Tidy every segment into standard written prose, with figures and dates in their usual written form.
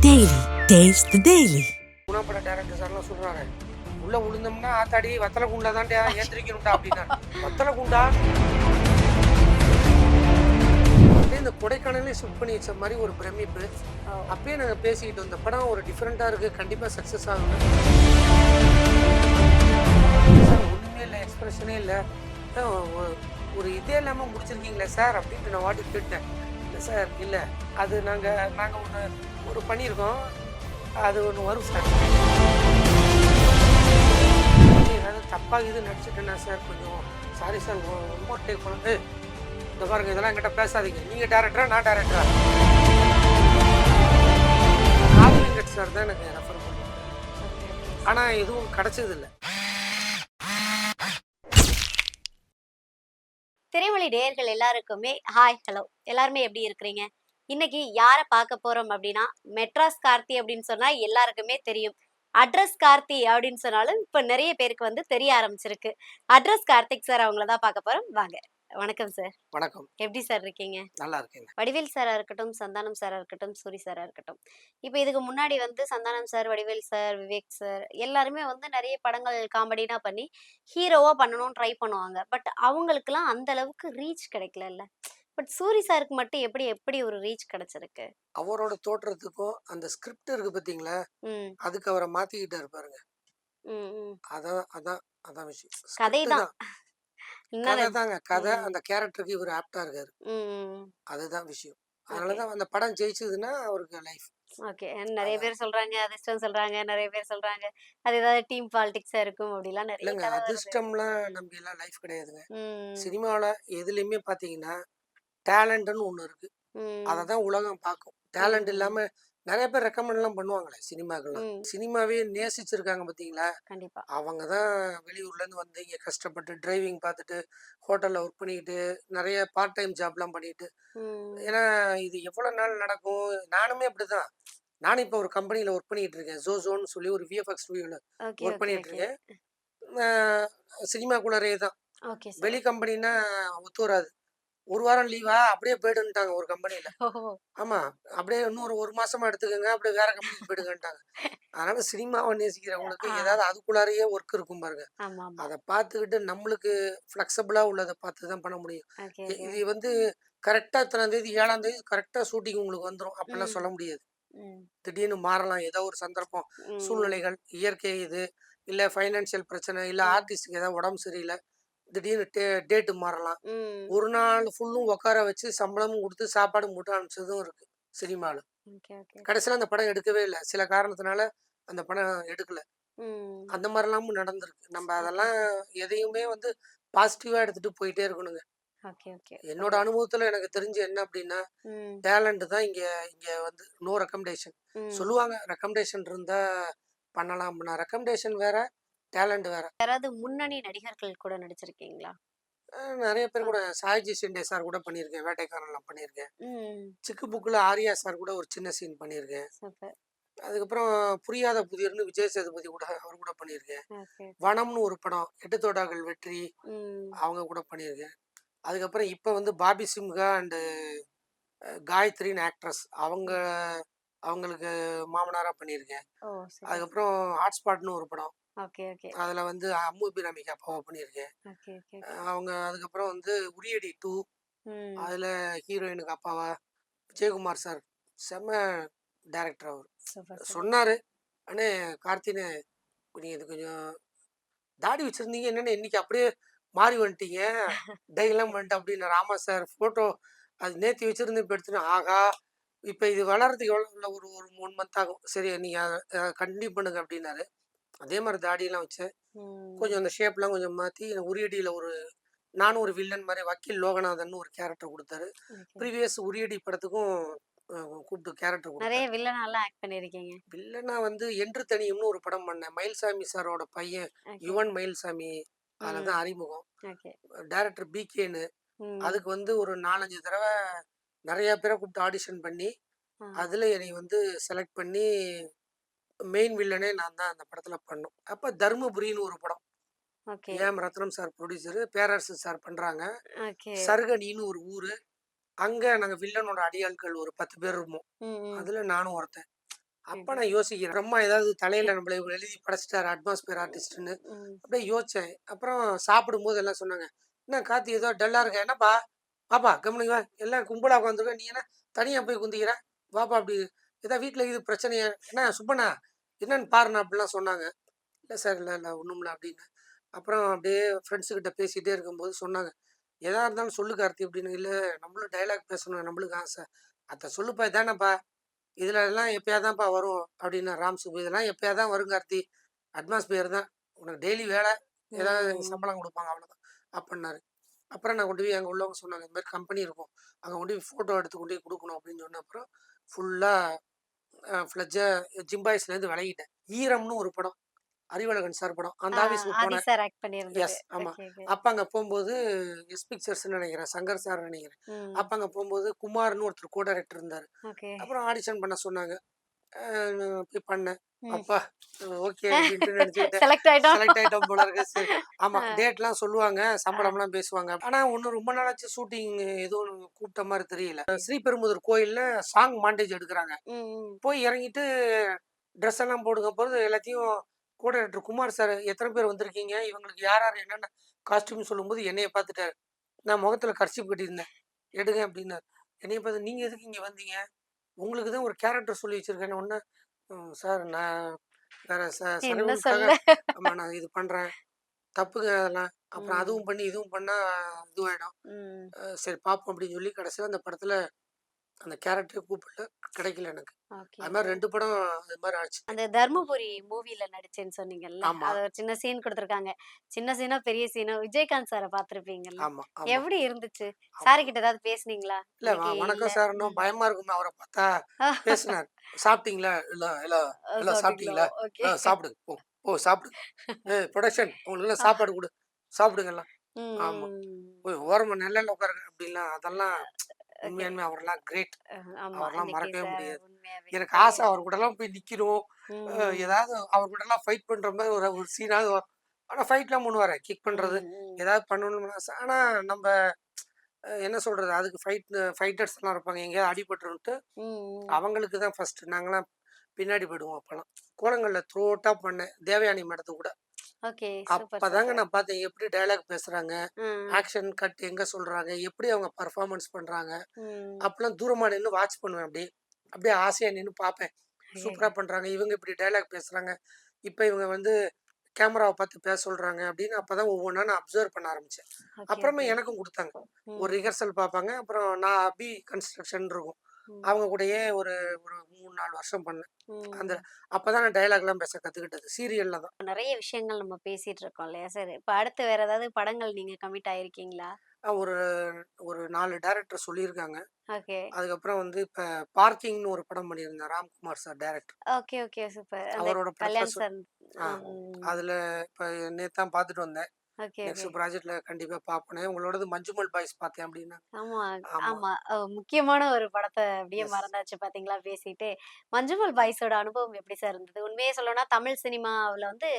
Daily. Taste the Daily. குணப்பட director சார்லாம் சொல்றாரு, உள்ள விழுந்தோம்னா ஆத்தாடி வத்தலை குண்டா தான்டா ஏந்திரிக்கணும்டா அப்படின்னா. வத்தலை குண்டா அப்படியே இந்த கொடைக்கானலே ஷிஃப்ட் பண்ணி வச்ச மாதிரி ஒரு பிரமிப்பு. அப்பயே நாங்கள் பேசிக்கிட்டு வந்த படம் ஒரு டிஃப்ரெண்ட்டாக இருக்குது, கண்டிப்பாக சக்ஸஸ் ஆகும். சார் ஒன்றுமே இல்லை, எக்ஸ்பிரஷனே இல்லை, ஒரு இதே இல்லாமல் முடிச்சிருக்கீங்களே சார் அப்படின்ட்டு நான் வாட்டி கேட்டேன். இல்லை சார், இல்லை அது நாங்கள் ஒரு பண்ணியிருக்கோம், அது ஒன்று வரும் சார். ஏதாவது தப்பாக இது நடிச்சுட்டேன்னா சார் கொஞ்சம் சாரி சார், ரொம்ப டேக் பண்ணு. இந்த பாருங்க, இதெல்லாம் என்கிட்ட பேசாதீங்க, நீங்கள் டேரக்டரா நான் டேரக்டரா? வெங்கட் சார் தான் எனக்கு ரெஃபர் பண்ணுவேன், ஆனால் எதுவும் கிடைச்சதில்லை. திரைமொழி நேயர்கள் எல்லாருக்குமே ஹாய் ஹலோ, எல்லாருமே எப்படி இருக்கிறீங்க? இன்னைக்கு யாரை பார்க்க போறோம் அப்படின்னா, மெட்ராஸ் கார்த்தி அப்படின்னு சொன்னா எல்லாருக்குமே தெரியும். அட்ரஸ் கார்த்தி அப்படின்னு சொன்னாலும் இப்ப நிறைய பேருக்கு வந்து தெரிய ஆரம்பிச்சிருக்கு. அட்ரஸ் கார்த்திக் சார் அவங்கள தான் பார்க்க போறோம். வாங்க. வணக்கம் சார். வணக்கம். எப்படி சார் இருக்கீங்க? நல்லா இருக்கேங்க. வடிவேல் சாரா இருக்கட்டும், சந்தானம் சாரா இருக்கட்டும், சூரி சாரா இருக்கட்டும், இப்போ இதுக்கு முன்னாடி வந்து Santhanam sir, Vadivel sir, Vivek sir எல்லாருமே வந்து நிறைய படங்கள் காமெடினா பண்ணி ஹீரோவா பண்ணணும்னு ட்ரை பண்ணுவாங்க. பட் அவங்களுக்குலாம் அந்த அளவுக்கு ரீச் கிடைக்கல. பட் சூரி சாருக்கு மட்டும் எப்படி எப்படி ஒரு ரீச் கிடைச்சிருக்கு? அவரோட தோற்றத்துக்கும் அந்த ஸ்கிரிப்ட் இருக்கு பார்த்தீங்களா, ம் அதுக்கு அவரை மாற்றிக்கிட்டாரு பாருங்க. ம் ம். அதான் அதான் அதான் விஷயம். கதை ஸ்கிரிப்ட் தான். தான், இன்னும் கதை தாங்க கதை. ம் அந்த கேரக்டருக்கு இவர் ஆப்டா இருக்காரு, ம். அதுதான் விஷயம். ஓகே அதனாலதான் அந்த படம் ஜெயிச்சதுன்னா அவருக்கு லைஃப். ஓகே. நிறைய அதான். பேர் சொல்றாங்க அதிர்ஷ்டம் சொல்றாங்க, நிறைய பேர் சொல்றாங்க அது ஏதாவது டீம் பாலிடிக்ஸா இருக்கும் அப்படிலாம் நிறைய இல்லைங்க, கதை வருது. அதிர்ஷ்டம்லாம் நம்பி எல்லாம் லைஃப் கிடையாதுங்க. ம் சினிமாவில் எதுலையுமே பார்த்தீங்கன்னா டேலண்ட்னு ஒன்று இருக்கு, அதை ம் தான் உலகம் பார்க்கும். டேலண்ட் ம் இல்லாமல் நிறைய பேர் ரெக்கமெண்ட்லாம் பண்ணுவாங்களே சினிமாக்கெல்லாம். ம். சினிமாவே நேசிச்சிருக்காங்க பார்த்தீங்களா, கண்டிப்பா. அவங்க தான் வெளியூர்லேருந்து வந்து இங்கே கஷ்டப்பட்டு டிரைவிங் பார்த்துட்டு ஹோட்டலில் ஒர்க் பண்ணிக்கிட்டு நிறைய பார்ட் டைம் ஜாப்லாம் பண்ணிட்டு. ம். ஏன்னா இது எவ்வளோ நாள் நடக்கும். நானுமே அப்படி தான். நானும் இப்போ ஒரு கம்பெனியில் ஒர்க் பண்ணிகிட்டு இருக்கேன், ஜோன்னு சொல்லி ஒரு விஎஃப்எக்ஸ் ஸ்டுடியோவில் ஓகே, ஒர்க் ஓகே, பண்ணிகிட்டு ஓகே. இருக்கேன். சினிமாக்குள்ளரே தான். ஓகே வெளி சார். கம்பெனின்னா ஒத்து வராது. ஒரு வாரம் லீவா அப்படியே போயிடுன்ட்டாங்க ஒரு கம்பெனியில். ஓஹோ! ஆமாம், அப்படியே இன்னும் ஒரு மாசமா எடுத்துக்கோங்க, அப்படியே வேற கம்பெனிக்கு போயிடுங்கன்ட்டாங்க. அதனால சினிமாவை நேசிக்கிறவங்களுக்கு ஆ. ஏதாவது அதுக்குள்ளாரையே ஒர்க் இருக்கும் பாருங்க, ஆமாமா. அதை பார்த்துக்கிட்டு நம்மளுக்கு ஃப்ளெக்சிபிளாக உள்ளதை பார்த்து தான் பண்ண முடியும். Okay, okay. இது வந்து கரெக்டாக இத்தனாம் தேதி 7ஆம் தேதி கரெக்டாக ஷூட்டிங் உங்களுக்கு வந்துடும் அப்படிலாம் ம், சொல்ல முடியாது. ம், திடீர்னு மாறலாம், ஏதோ ஒரு சந்தர்ப்பம், ம், சூழ்நிலைகள், இயற்கை இது, இல்லை ஃபைனான்சியல் பிரச்சனை, இல்லை ம், ஆர்டிஸ்ட்டுக்கு ஏதாவது உடம்பு சரியில்லை, திடீர்னு டேட்டு மாறலாம். ம். ஒரு நாள் ஃபுல்லும் உட்கார வச்சு சம்பளமும் கொடுத்து சாப்பாடும் போட்டு அனுப்பிச்சதும் இருக்கு சினிமாவில். Okay, okay. கடைசியில் அந்த படம் எடுக்கவே இல்லை, சில காரணத்தினால அந்த படம் எடுக்கல. ம். அந்த மாதிரிலாமும் நடந்திருக்கு. நம்ம ஓகே, அதெல்லாம் ஓகே. எதையுமே வந்து பாசிட்டிவாக எடுத்துட்டு போயிட்டே இருக்கணுங்க. Okay, okay. என்னோட அனுபவத்தில் எனக்கு தெரிஞ்சு என்ன அப்படின்னா, ம், டேலண்ட் தான் இங்கே இங்கே வந்து நோ ரெக்கமெண்டேஷன் ம். சொல்லுவாங்க. ரெக்கமெண்டேஷன் இருந்தால் பண்ணலாம் அப்படின்னா, ரெக்கமெண்டேஷன் வேற, டேலண்ட் வேற. யாராவது முன்னணி நடிகர்கள் கூட நடிச்சிருக்கீங்களா? நிறைய பேர் அ. கூட, சாய்ஜி ஷிண்டே சார் கூட பண்ணியிருக்கேன், வேட்டைக்காரன்லாம் பண்ணியிருக்கேன். ம். சிக்கு புக்கில் ஆர்யா சார் கூட ஒரு சின்ன சீன் பண்ணியிருக்கேன். சூப்பர். அதுக்கப்புறம் புரியாத புதிர்னு விஜய் சேதுபதி கூட அவர் கூட பண்ணியிருக்கேன். Okay, okay. வனம்னு ஒரு படம், எட்டு தோடாக்கள் வெற்றி, ம். அவங்க கூட பண்ணியிருக்கேன். அதுக்கப்புறம் இப்போ வந்து பாபி சிம்ஹா அண்டு காயத்ரின்னு ஆக்ட்ரஸ், அவங்களுக்கு மாமனாராக பண்ணியிருக்கேன். ஓ! சூப்பர். அதுக்கப்புறம் ஹாட்ஸ்பாட்னு ஒரு படம், ஓகே, ஓகே. அதில் வந்து அம்மு பினாமிக்கு அப்பாவை பண்ணியிருக்கேன். Okay, okay, okay. அவங்க அதுக்கப்புறம் வந்து உரியடி 2, ம். அதில் ஹீரோயினுக்கு அப்பாவா விஜயகுமார் சார், செம்ம டேரக்டர் அவர். Super, super. சொன்னார், அண்ணே கார்த்தினே, நீங்கள் இது கொஞ்சம் தாடி வச்சுருந்தீங்க, என்னென்ன இன்னைக்கு அப்படியே மாறி வந்துட்டீங்க, டைலாம் பண்ணிட்டு அப்படின்னு. ராமா சார் ஃபோட்டோ அது நேற்று வச்சுருந்து இப்போ எடுத்துட்டு, ஆகா இப்போ இது வளர்றதுக்கு எவ்வளோ இல்லை, ஒரு ஒரு 3 மந்த் ஆகும், சரி நீங்கள் கண்டினியூ பண்ணுங்க அப்படின்னாரு. அதே மாதிரி தாடியெல்லாம் வச்சேன், ம். கொஞ்சம் அந்த ஷேப்லாம் கொஞ்சம் மாற்றி, உரியடியில் நானும் ஒரு வில்லன் மாதிரி வக்கீல் லோகநாதன் ஒரு கேரக்டர் கொடுத்தாரு. ஓகே. ப்ரீவியஸ் உரியடி படத்துக்கும் கூப்பிட்டு கேரக்டர் நெறைய கொடுத்தாரு. வில்லனாலாம் ஆக்ட் பண்ணியிருக்கீங்க. வில்லனா வந்து என்று தனியும்னு ஒரு படம் பண்ணேன், மயில்சாமி சாரோட பையன் ஓகே. யுவன் மயில்சாமி, அதில் ம். தான் அறிமுகம். ஓகே. டைரக்டர் பிகேன்னு, ம். அதுக்கு வந்து ஒரு 4, 5 தடவை நிறைய பேரை கூப்பிட்டு ஆடிஷன் பண்ணி, ஆ. அதில் என்னை வந்து செலக்ட் பண்ணி மெயின் வில்லனே நான் தான் அந்த படத்தில் பண்ணோம். அப்போ தர்மபுரின்னு ஒரு படம், okay. AM Ratnam sir producer, Perarasu sir பண்ணுறாங்க. ஓகே. சருகனின்னு ஒரு ஊர், அங்கே நாங்கள் வில்லனோட அடியாட்கள் ஒரு 10 பேர் இருப்போம், ம், ம். அதில் நானும் ஒருத்தன். அப்ப நான் யோசிக்கிறேன். பிரம்மா ஏதாவது தலையில நம்மள எழுதி படைச்சிட்டாரு அட்மாஸ்பியர் ஆர்டிஸ்ட்ன்னு. ம். அப்படியே யோசிச்சேன். அப்புறம் சாப்பிடும்போது எல்லாம் சொன்னாங்க, "என்ன கார்த்தி ஏதோ டல்லா இருக்க? என்னப்பா? வாப்பா கம்முனு வா. எல்லாம் கும்பலா உட்காந்துருக்க. நீ என்ன தனியா போய் குந்திக்கிற? வாப்பா அப்படி ஏதா வீட்ல இது பிரச்சனையா? என்ன சுப்பண்ணா என்னன்னு பாருண்ணா" அப்படிலாம் சொன்னாங்க. "இல்ல சார், இல்ல, இல்ல ஒண்ணும் இல்ல" அப்படின்னு. அப்புறம் அப்படியே ஃப்ரெண்ட்ஸ் கிட்ட பேசிட்டே இருக்கும்போது சொன்னாங்க, "எதா இருந்தாலும் சொல்லு கார்த்தி" அப்படின்னு. "இல்ல நம்மளும் டயலாக் பேசணும் நம்மளுக்கு ஆசை." "அத சொல்லுப்பா இதானப்பா. இதுல எல்லாம் எப்பயாவது தான்ப்பா வரும்" அப்படின்னா ராம் சுப்பு. "இதெல்லாம் எப்பயாவது தான் வரும் கார்த்தி. அட்மாஸ்பியர் தான். உனக்கு டெய்லி வேலை. ஏதாவது ம். சம்பளம் குடுப்பாங்க அவ்வளோதான்" அப்படின்னாரு. அப்புறம் நான் கொண்டு போய் அங்க உள்ளவங்க சொன்னாங்க, "இந்த மாரி கம்பெனி இருக்கும். அங்க கொண்டு போய் ஃபோட்டோ எடுத்து கொண்டு போய் குடுக்கணும்" அப்படின்னு சொன்ன அப்புறம் ஃபுல்லா ஃப்ளெட்ஜா ஜிம்பாய்ஸ்லேருந்து விலகிட்டேன். ஈரம்னு ஒரு படம். அறிவழகன் சார் படம். அந்த ஆ ஆஃபீஸ்க்கு ஆதி போனேன். சார் ஆக்ட் பண்ணியிருந்தது. எஸ். ஆமா. Okay, okay. அப்ப அங்க போம்போது எஸ் பிக்சர்ஸ்ன்னு நெனைக்கிறேன். சங்கர் சார் நெனைக்கிறேன். ம். அப்ப அங்க போம்போது குமார்ன்னு ஒருத்தர் கோ டைரக்டர் இருந்தாரு. ஓகே. அப்புறம் ஆடிஷன் பண்ண சொன்னாங்க. நான் போய் பண்ணேன். ம். அப்பா! ஓகே அப்டின்ட்டு நெனச்சுக்கிட்டேன். செலக்ட் ஆயிட்டோம். செலக்ட் ஆயிட்டோம் போல இருக்கு. சரி. ஆமா. அ, டேட்லாம் சொல்லுவாங்க. அ. சம்பளம்லாம் பேசுவாங்க. ஆனா ஒண்ணும் ரொம்ப நாளாச்சு ஷூட்டிங் எதுவும் கூப்ட்ட மாரி தெரியல. ஸ்ரீபெரும்புதூர் கோயில்ல சாங் மாண்டேஜ் எடுக்குறாங்க. ம், ம். போய் இறங்கிட்டு ட்ரெஸ் எல்லாம் போடுங்க போது எல்லாத்தையும் கோ டைரக்டர் குமார் சார் எத்தனை பேர் வந்திருக்கீங்க? இவங்களுக்கு யார் யார் என்னென்ன காஸ்டியூம் சொல்லும்போது என்னைய பார்த்துட்டாரு. நான் முகத்துல கர்ச்சீப் கட்டியிருந்தேன். எடுங்க அப்டின்னாரு. என்னைய பார்த்து நீங்க எதுக்கு இங்க வந்தீங்க? உங்களுக்கு தான் ஒரு கேரக்டர் சொல்லி வச்சிருக்கேன்ன உடனே, சார் நான் வேற என்ன சர்வைவலுக்காக சொல்ல? ஆமா நான் இது பண்றேன். தப்புங்க அதெல்லாம். அப்புறம் ம். அதுவும் பண்ணி இதுவும் பண்ணா இதுவாயிடும். ம். சரி பார்ப்போம் அப்படின்னு சொல்லி கடைசியில அந்த படத்துல அந்த கேரக்டரே கூப்பிடல. கிடைக்கல எனக்கு. ஓகே, அது மாரி ஓகே. 2 படம் அது மாரி ஆச்சு. அந்த தர்மபுரி மூவில நடிச்சேன்னு சொன்னீங்கல்ல. ஆமா, அது ஒரு சின்ன சீன் குடுத்துருக்காங்க. சின்ன சீனோ, பெரிய சீனோ விஜயகாந்த் சார பார்த்துருப்பீங்கல்ல. ஆமா, ஆமா. எப்படி இருந்துச்சு? ஆமா. சார் கிட்ட ஏதாவது பேசுனீங்களா? இல்ல இன்னைக்கு இல்ல. வணக்கம் சார்ன்னோம் ம். பயமா இருக்குமே அவர பார்த்தா. பேசினாரு. சாப்பிட்டீங்களா? இல்ல இல்ல இல்ல சாப்பிட்டீங்களோ? சாப்பிட்டீங்களா? ஓகே. சாப்பிடுங்க. சாப்பிடுங்க. புரொடக்ஷன் அவங்களுக்கெல்லாம் அ. சாப்பாடு குடு. சாப்பிடுங்க எல்லாம். ம், ஆமா. ம். போய் ஓரமா நிழல்ல உட்காருங்க அப்படிலாம் அதெல்லாம் ஓகே. உண்மையாலுமே அவரெல்லாம் கிரேட். ஆமா. அவரெல்லாம் இன்னைக்கு மறக்கவே முடியாது. உண்மையாவே. எனக்கு அது ஆசை அவர் கூடலாம் போய் நிக்கணும். ம், ஏதாவது அவர் கூடலாம் ஃபைட் பண்ற மாரி ஒரு ஒரு சீனாவது வரும். ஆனா ஃபைட்லாம் பண்ணுவாரு. கிக் ம், பண்றது. ம், ஏதாவது பண்ணணும்னு ஆசை. ஆனா நம்ப என்ன சொல்றது? அதுக்கு ஃபைட்டர்ஸ்லாம் இருப்பாங்க. எங்கேயாவது அடிபட்டுருன்ட்டு ம், ம். அவங்களுக்கு தான் ஃபர்ஸ்ட்டு. நாங்கலாம் பின்னாடி போயிடுவோம் அப்பலாம். கோலங்கள்ல த்ரூ அவுட்டா பண்ணேன். தேவயானி மேடத்து கூட. ஓகே. சூப்பர், அப்பதாங்க சூப்பர். நான் பார்த்தேன். எப்படி டயலாக் பேசுறாங்க, ம், ஆக்ஷன் கட் எங்க சொல்றாங்க, எப்படி அவங்க பெர்ஃபார்மன்ஸ் பண்றாங்க. ம். அப்பலாம் தூரமா நின்னு வாட்ச் பண்ணுவேன் அப்படியே. அப்படியே ஆசையா நின்னு பார்ப்பேன். சூப்பரா பண்றாங்க. இவங்க இப்படி டயலாக் பேசுறாங்க. இப்ப இவங்க வந்து கேமராவ பார்த்து பேச சொல்றாங்க அப்படின்னு அப்பதான் ஒவ்வொன்னா நான் அப்சர்வ் பண்ண ஆரம்பிச்சேன். ஓகே, அப்புறமா ஓகே. எனக்கும் குடுத்தாங்க. ஒரு ம், ரிஹர்சல் பார்ப்பாங்க. அப்புறம் நான் அபி கன்ஸ்ட்ரக்ஷன் இருக்கும். ம், அவங்க கூடயே ஒரு ஒரு 3, 4 வருஷம் பண்ணேன். அந்த ம். அப்பதான் நான் டயலாக்லாம் பேச கத்துக்கிட்டது. சீரியல்ல தான். நெறைய விஷயங்கள் நம்ம பேசிட்டு இருக்கோம் இல்லையா சார்? இப்ப அடுத்து வேற ஏதாவது படங்கள் நீங்க கமிட் ஆயிருக்கீங்களா? ஒரு ஒரு 4 டைரக்டர் சொல்லியிருக்காங்க. ஓகே. அதுக்கப்புறம் வந்து இப்ப பார்க்கிங்ன்னு ஒரு படம் பண்ணியிருந்தேன். Ramkumar sir director. Okay, okay. Super. அந்த அவரோட படத்துல கல்யாண் சார். ஆ ம். அதுல இப்ப நேத்து தான் பார்த்துட்டு வந்தேன். Okay, okay. நெக்ஸ்ட் ப்ராஜெக்ட்ல கண்டிப்பா பார்ப்பேன். உங்களோடது மஞ்சுமல் பாய்ஸ் பார்த்தேன் அப்டின்னா. ஆமா, ஆமா. ஆமா. முக்கியமான ஒரு படத்த அப்படியே எஸ். மறந்தாச்சு பாத்தீங்களா பேசிட்டு. மஞ்சுமல் பாய்ஸோட அனுபவம் எப்படி சார் இருந்தது? உண்மையே சொல்லணும்னா தமிழ் சினிமாவுல வந்து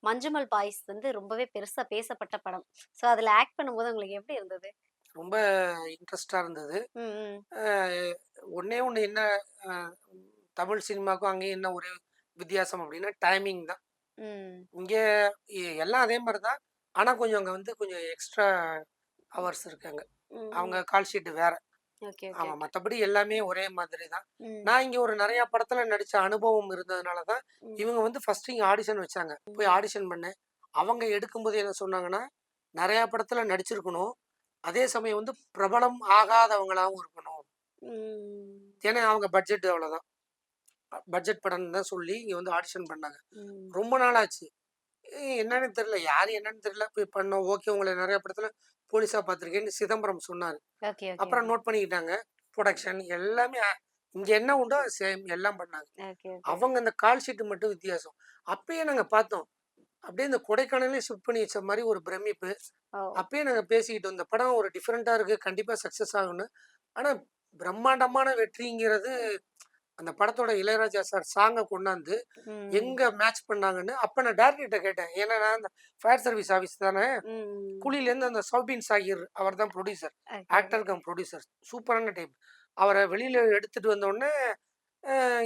மஞ்சுமல் பாய்ஸ் வந்து ரொம்பவே பெருசா பேசப்பட்ட படம். ஸோ அதுல ஆக்ட் பண்ணும்போது உங்களுக்கு எப்படி இருந்தது? ரொம்ப இன்ட்ரெஸ்ட்டா இருந்தது. ம், ம், அ ஒண்ணே ஒண்ணு என்ன அ தமிழ் சினிமாவுக்கும் அங்கேயும் என்ன ஒரே வித்தியாசம் அப்டின்னா டைமிங் தான். ம், இங்க எல்லாம் அதே மாரி தான். ஆனா கொஞ்சம் அங்க வந்து கொஞ்சம் எக்ஸ்ட்ரா ஹவர்ஸ் இருக்கு அங்க. ம், அவங்க ம். கால் ஷீட் வேற. ஓகே, ஓகே, ஆமா. ஓகே. மத்தபடி எல்லாமே ஒரே மாதிரி தான். ம், நான் இங்க ஒரு நெறைய படத்துல நடிச்ச அனுபவம் இருந்ததுனால தான், ம், இவங்க வந்து ஃபர்ஸ்ட்டு இங்க ஆடிஷன் வச்சாங்க. போய் ம், ஆடிஷன் பண்ணேன். அவங்க எடுக்கும்போது என்ன சொன்னாங்கன்னா, நெறைய படத்துல நடிச்சிருக்கணும். அதே சமயம் வந்து பிரபலம் ஆகாதவங்களாவும் இருக்கணும். ம், ஏன்னா அவங்க பட்ஜெட் அவ்வளோதான். பட்ஜெட் படம்னு தான் சொல்லி இங்க வந்து ஆடிஷன் பண்ணாங்க. ம். ரொம்ப நாள் ஆச்சு. என்னன்னு தெரியல. யாரு என்னன்னு தெரியல. போய் பண்ணோம். ஓகே உங்கள நெறைய படத்துல போலீஸா பார்த்துருக்கேன்னு சிதம்பரம் சொன்னாரு. ஓகே, ஓகே, அப்புறம் ஓகே. நோட் பண்ணிக்கிட்டாங்க. புரொடக்ஷன் எல்லாமே இங்க என்ன உண்டோ சேம் எல்லாம் பண்ணாங்க. Okay, okay. அவங்க அந்த கால் ஷீட் மட்டும் வித்தியாசம். அப்பயே நாங்க பார்த்தோம். அப்படியே இந்த கொடைக்கானலே ஷிஃப்ட் பண்ணி வச்ச மாரி ஒரு பிரமிப்பு. ஓ! அப்பயே நாங்க பேசிக்கிட்டோம். இந்த படம் ஒரு டிஃபரெண்ட்டா இருக்கு. கண்டிப்பா சக்சஸ் ஆகும்ன்னு. ஆனா பிரம்மாண்டமான வெற்றிங்கிறது அந்த படத்தோட இளையராஜா சார் சாங்க கொண்டாந்து ம், எங்க மேட்ச் பண்ணாங்கன்னு அப்ப நான் டைரக்டர்ட்ட கேட்டேன். ஏன்னா நான் அந்த ஃபயர் சர்வீஸ் ஆஃபீஸ் தானே. ம். கூலியிலேருந்து அந்த சௌபின் சாகிர் அவர் தான் producer. Okay, actor okay. Come producer. சூப்பரான டைப். அவர வெளியில எடுத்துட்டு வந்தோனே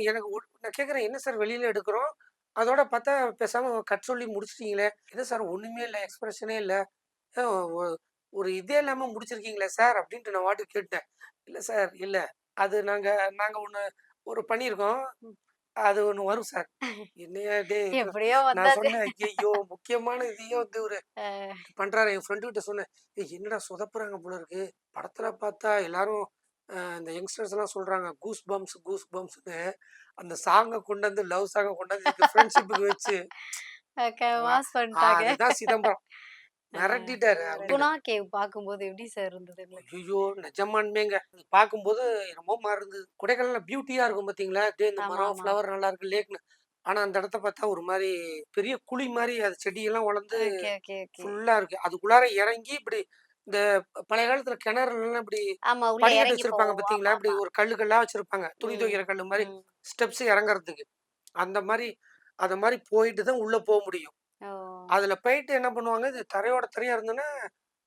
எனக்கு நான் கேட்குறேன், "என்ன சார் வெளியில எடுக்கிறோம். அதோட பார்த்தா பேசாம கட் சொல்லி முடிச்சிட்டீங்களே! என்ன சார் ஒண்ணுமே இல்ல. எக்ஸ்பிரஷனே இல்ல. அ ஒ ஒரு இதே இல்லாம முடிச்சிருக்கீங்களே சார்" அப்படின்ட்டு நான் பாட்டுக்கு கேட்டேன். "இல்ல சார், இல்ல. அது நாங்க நாங்க ஒண்ணு ஒரு பண்ணியிருக்கோம். ம். அது ஒண்ணு வரும் சார்." என்னையா டேய்! எப்படியோ நான் வந்தது. சொன்னேன், "ஐயய்யோ! முக்கியமான இதையே வந்து இவரு அ பண்றாரு." என் ஃப்ரெண்டு கிட்ட சொன்னேன். "ஏய் என்னடா சொதப்புறாங்க போல இருக்கு. படத்துல பார்த்தா எல்லாரும் இந்த யங்ஸ்டர்ஸ்லாம் சொல்றாங்க, கூஸ் பம்ப்ஸ், கூஸ் பம்ப்ஸ்ன்னு. அந்த சாங்க கொண்டு வந்து லவ் சாங்க கொண்டு வந்து இதுக்கு ஃப்ரெண்ட்ஷிப்புக்கு வச்சு வா மாஸ் பண்ணிட்டாங்க. அதுதான் சிதம்பரம். அ மிரட்டிட்டாரு." குணா அப்படின்னு. கேவ் பார்க்கும்போது எப்படி சார் இருந்தது உங்களுக்கு? ஐயய்யோ! நிஜமாலுமேங்க. அது பார்க்கும்போது என்னமோ மாரி இருந்தது. கொடைக்கானல்ல பியூட்டியா இருக்கும் பார்த்தீங்களா? அப்படியே இந்த ஆமா, மரம், ஆமா. ஃப்ளவர் நல்லா இருக்கு, லேக்ன்னு. ஆனா அந்த இடத்த பார்த்தா ஒரு மாரி பெரிய குழி மாரி அது செடியெல்லாம் வளர்ந்து ஓகே, ஓகே, ஓகே. ஃபுல்லா இருக்கு. அதுக்குள்ளார இறங்கி இப்படி இந்த பழைய காலத்துல கிணறுலலாம் இப்படி ஆமா. உள்ள படிக்கட்டு இறங்கி வச்சிருப்பாங்க போவோம். பார்த்தீங்களா? இப்படி ஆமாமா. ஒரு கல்லு கல்லா வச்சிருப்பாங்க. துணி ம். துவைக்கிற கல்லு மாரி ம். ஸ்டெப்ஸ் இறங்குறதுக்கு. அந்த மாரி அத மாரி போயிட்டு தான் உள்ள முடியும். ஓ! அதுல போயிட்டு என்ன பண்ணுவாங்க, இது தரையோட தரையா இருந்ததுன்னா,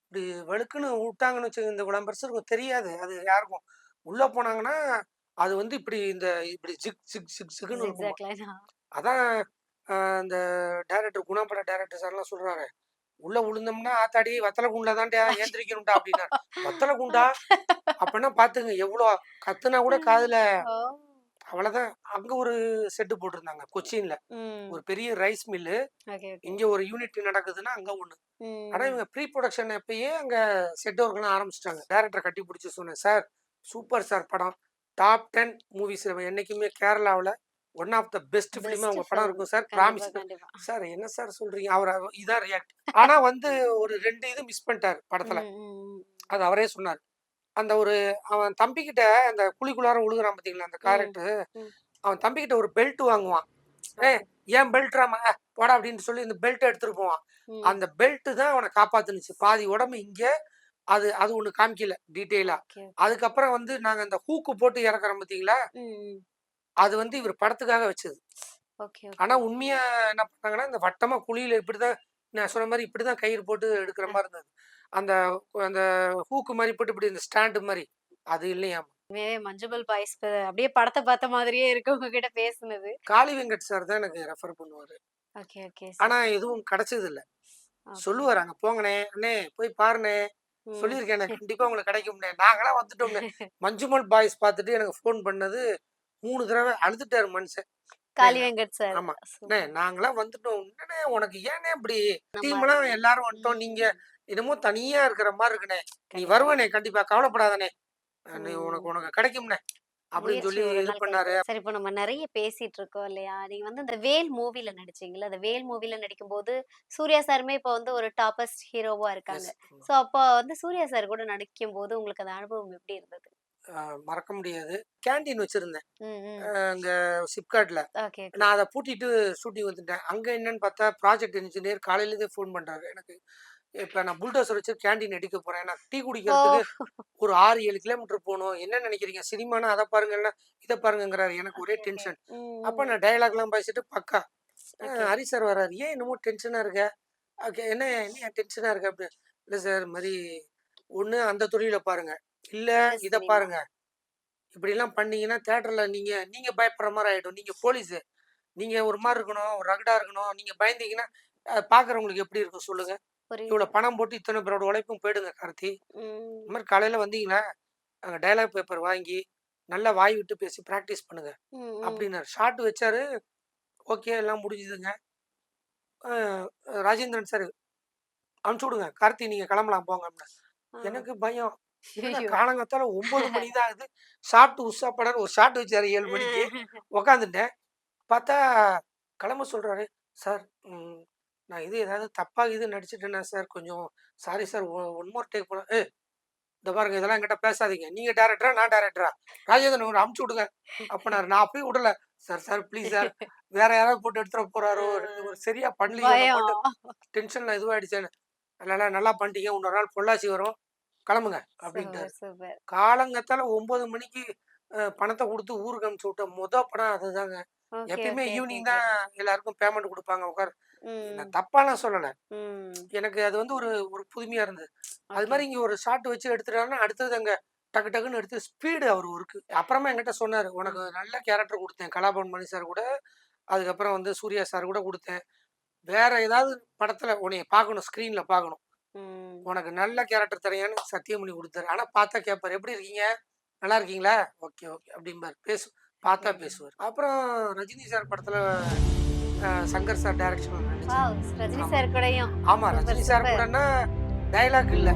இப்படி வழுக்குன்னு வுட்டாங்கன்னு வச்சுக்கங்க, இந்த இவ்வளோ பெருசு இருக்கும் தெரியாது. அது யாருக்கும். உள்ள போனாங்கன்னா, அது வந்து இப்படி இப்படி ஜிக் ஜிக் ஜிக் ஜிகுன்னு இருக்குமா. ஜிக்ஜாக் லைனா. அதான் அ அந்த டைரக்டர் குணா பட டைரக்டர் சார்லாம் சொல்றாரு. "உள்ள விழுந்தோம்னா, ஆத்தாடி வத்தல குண்டுல தான்டா ஏந்திரிக்கணும்டா" அப்படின்னாரு. "வத்தல குண்டா?" அப்பன்னா பாத்துங்க எவ்வளோ கத்துனா கூட காதுல ஓ! அவ்வளோதான். அங்க ஒரு செட்டு போட்டிருந்தாங்க கொச்சின்ல. ம். ஒரு பெரிய ரைஸ் மில்லு. Okay, okay. இங்க ஒரு யூனிட் நடக்குதுன்னா, அங்க ஒண்ணு. ஆனா ம். இவங்க ப்ரீ புரொடக்ஷன் அப்பயே அங்க செட் ஒர்க்லாம் ஆரம்பிச்சுட்டாங்க. டைரக்டர கட்டிப்புடிச்சு சொன்னேன், "சார் சூப்பர் சார் படம். டாப் 10 மூவிஸ் என்னைக்குமே கேரளாவுல ஒன் ஆஃப் த பெஸ்ட் ஃபிலிமா பெஸ்ட் உங்க படம் ஃபில்ம். இருக்கும் சார். கண்டிப்பா, பிராமிஸ்." கண்டிப்பா. சார் என்ன சார் சொல்றீங்க? இதான் ரியாக்ட். ஆனா வந்து ஒரு 2 இது மிஸ் பண்ணிட்டாரு ம், படத்துல. ம், ம். அது அவரே சொன்னாரு. அந்த ஒரு அவன் தம்பிகிட்ட அந்த குழிக்குள்ளார விழுகுறான் பார்த்தீங்களா, அந்த ம், கேரக்டர். ம். அவன் தம்பிகிட்ட ஒரு பெல்ட் வாங்குவான். "ஏய் ஓகே. ஏன் பெல்ட்றாம போடா" அப்படின்னு சொல்லி இந்த பெல்ட்ட எடுத்துட்டு போவான். ம். அந்த பெல்ட் தான் அவன காப்பாத்துனுச்சு. பாதி உடம்பு இங்க, அது அது ஒண்ணு காமிக்கல டீட்டெயிலா. Okay, okay. அதுக்கப்புறம் வந்து நாங்க அந்த ஹூக்கு போட்டு இறக்குறோம் பார்த்தீங்களா, ம், ம். அது வந்து இவரு படத்துக்காக வச்சது. ஓகே, ஆனா ஓகே. உண்மையா என்ன பண்ணாங்கன்னா, இந்த வட்டமா குழியில இப்படிதான் நான் சொன்ன மாரி இப்படிதான் கயிறு போட்டு எடுக்கிற அ மாரி இருந்தது. அந்த அந்த ஹூக்கு மாரி போட்டு இப்படி இந்த ஸ்டாண்டு மாரி. அது இல்லையாம். உண்மையாவே மஞ்சுமல் பாய்ஸ் அப்படியே படத்த பார்த்த மாதிரியே இருக்கு உங்ககிட்ட பேசுனது. காளி வெங்கட் சார் தான் எனக்கு ரெஃபர் பண்ணுவாரு. Okay, okay. ஆனா சூப்பர். எதுவும் கிடைச்சதில்ல. ஓகே. சொல்லுவாரு, "அங்க போங்கண்ணே, அண்ணே போய் பாருண்ணே, ம். சொல்லியிருக்கேண்ணே, கண்டிப்பா உங்களுக்கு கிடைக்கும்ண்ணே." நாங்கலாம் வந்துட்டோம்ண்ணே. மஞ்சுமல் பாய்ஸ் பார்த்துட்டு எனக்கு ஃபோன் பண்ணது 3 தடவ அழுதுட்டாரு மனுஷன். "அண்ணே காளி வெங்கட் சார். ஆமா. "அண்ணே சூப்பர். நாங்கலாம் வந்துட்டோம். என்னண்ணே உனக்கு ஏண்ணே இப்படி? நம்ம டீம்லாம் எல்லாரும் வந்துட்டோம். நீங்க ம். என்னமோ தனியா இருக்கிற மாரி இருக்குண்ணே. நீ கண்டிப்பா, வருவண்ணே கண்டிப்பா. கண்டிப்பா கவலைப்படாதண்ணே. நீ ம். உனக்கு உனக்கு கிடைக்கும்ண்ணே." அப்படின்னு முயற்சி சொல்லி ஒரு இது நாள் பண்ணாரு. கைகூடும். சரி, இப்போ நம்ம நெறைய பேசிட்டு இருக்கோம் இல்லையா? நீங்க வந்து அந்த வேல் மூவில நடிச்சீங்கல்ல, அந்த வேல் மூவில நடிக்கும்போது, சூர்யா சாருமே இப்போ வந்து ஒரு டாப்பஸ்ட் ஹீரோவா இருக்காங்க. எஸ். ஸோ அப்போ வந்து சூர்யா சார் கூட நடிக்கும்போது உங்களுக்கு அந்த அனுபவம் எப்படி இருந்தது? மறக்க முடியாது. கேன்டீன் வச்சிருந்தேன். ம், ம். அங்க சிப்காட்ல. Okay, okay. நான் அத பூட்டிட்டு ஷூட்டிங் வந்துட்டேன். அங்க என்னன்னு பார்த்தா, ப்ராஜெக்ட் இன்ஜினியர் காலையிலேருந்தே ஃபோன் பண்றாரு எனக்கு. "இப்ப நான் புல்டோசர் வச்சு கேன்டீன் அடிக்க போறேன். நான் டீ ஓ! குடிக்கிறதுக்கு ஒரு 6, 7 கிலோமீட்டர் போணும். என்ன நினைக்கிறீங்க? சினிமான்னா அத பாருங்க, இல்ல இத பாருங்கங்கிறாரு." எனக்கு ஒரே ஓகே, ஓகே. டென்ஷன். ம், அப்ப ம். நான் டயலாக்லாம் பேசிட்டு பக்கா. ஓகே. ஹரி சார் வராரு. "ஏன் என்னமோ டென்ஷனா இருக்க?" ஓகே. என்னய்யா டென்ஷனா இருக்க?" அப்படின்னு. "இல்ல சார், இது மாரி ஒண்ணு அந்த துறையில பாருங்க. இல்ல இல்ல இத சினிமா. பாருங்க. இப்படிலாம் பண்ணீங்கன்னா தியேட்டர்ல நீங்க நீங்க பயப்படுற மாரி ஆயிடும். நீங்க போலீஸு. நீங்க ஒரு மாரி இருக்கணும். ஒரு ரகடா இருக்கணும். நீங்க பயந்தீங்கன்னா, பார்க்குறவங்களுக்கு எப்படி இருக்கும் சொல்லுங்க? இவ்வளோ புரியுது. பணம் போட்டு இத்தன பேரோட உழைப்பும் போயிடுங்க கார்த்தி. இந்த ம். மாரி காலையில வந்தீங்கன்னா, அங்க டயலாக் பேப்பர் வாங்கி, நல்லா வாய் விட்டு பேசி பிராக்டிஸ் பண்ணுங்க." ம், ம். அப்படின்னாரு. ஷாட் வச்சாரு. ஓகே எல்லாம் முடிஞ்சுதுங்க. அ ராஜேந்திரன் சார், "அனுப்பிச்சு விடுங்க. கார்த்தி நீங்க கிளம்பலாம் போங்க" அப்படின்னாரு. ஆ. எனக்கு பயம். என்னடா ஐயய்யோ! காலங்காத்தால 9 மணி தான் ஆகுது. சாப்பிட்டு உஷாப்பாடான்னு ஒரு ஷாட் வச்சாரு 7 மணிக்கு. உட்காந்துட்டேன். பார்த்தா கிளம்ப சொல்றாரு. "சார், ம் நான் இது ஏதாவது தப்பா நடிச்சுட்டேனா சார்? கொஞ்சம் sorry sir. One more take போலாம்." "ஏய் இந்த பாருங்க இதெல்லாம் என்கிட்ட பேசாதீங்க. நீங்க டைரக்டரா? நான் டைரக்டரா? ராஜேந்திரன் இவர அனுப்பிச்சு விடுங்க." அப்பன்னாரு. நான் அப்பயும் விடல. "Sir sir please sir. வேற யாராவது போட்டு எடுத்துற போறாரோ? ஒரு சரியா பண்ணலையே நம்மன்ட்டு பயம். டென்ஷன்ல இதுவாயிடுச்சேன்னு." "இல்ல நல்லா பண்ணிட்டீங்க. இன்னொரு நாள் பொள்ளாச்சி வரும். கிளம்புங்க." அப்படின்ட்டாரு. Super, super. காலங்காத்தால 9 மணிக்கு பணத்த குடுத்து ஊருக்கு அனுப்பிச்சு விட்ட படம் அதுதாங்க. ஓகே, எப்பயுமே ஓகே, ஓகே, ஈவ்னிங் ஓகே. தான் எல்லாருக்கும் பேமெண்ட் குடுப்பாங்க. நான் ம், தப்பாலாம் சொல்லல. ம். எனக்கு அது வந்து ஒரு ஒரு புதுமையா இருந்தது. அது ஓகே. மாரி இங்க ஒரு ஷாட் வச்சு எடுத்துட்டாங்கன்னா, அடுத்தது அங்க டக்கு டக்குன்னு எடுத்து ஸ்பீடு அவர் ஒர்க்கு. அப்புறமா என்கிட்ட சொன்னாரு, "உனக்கு நல்ல கேரக்டர் குடுத்தேன். கலாபவன் மணி சார் கூட, அதுக்கப்புறம் வந்து சூர்யா சார் கூட குடுத்தேன். வேற ஏதாவது படத்துல உன்னைய பார்க்கணும், ஸ்க்ரீன்ல பார்க்கணும். ம். உனக்கு நல்ல கேரக்டர் தரேன்னு" சத்தியம் பண்ணி குடுத்தாரு. ஆனா பார்த்தா கேட்பாரு, "எப்படி இருக்கீங்க? நல்லா இருக்கீங்களா? ஓகே, ஓகே" அப்படிம்பாரு. பார்த்தா பேசுவாரு. அப்புறம் ரஜினி சார் படத்துல சங்கர் சார் டைரக்ஷன்ல நடிச்சேன். வாவ்! ரஜினி ஆமா. சார் கூடயும். ஆமா. Super, Rajini sir super. கூடன்னா டயலாக் இல்ல.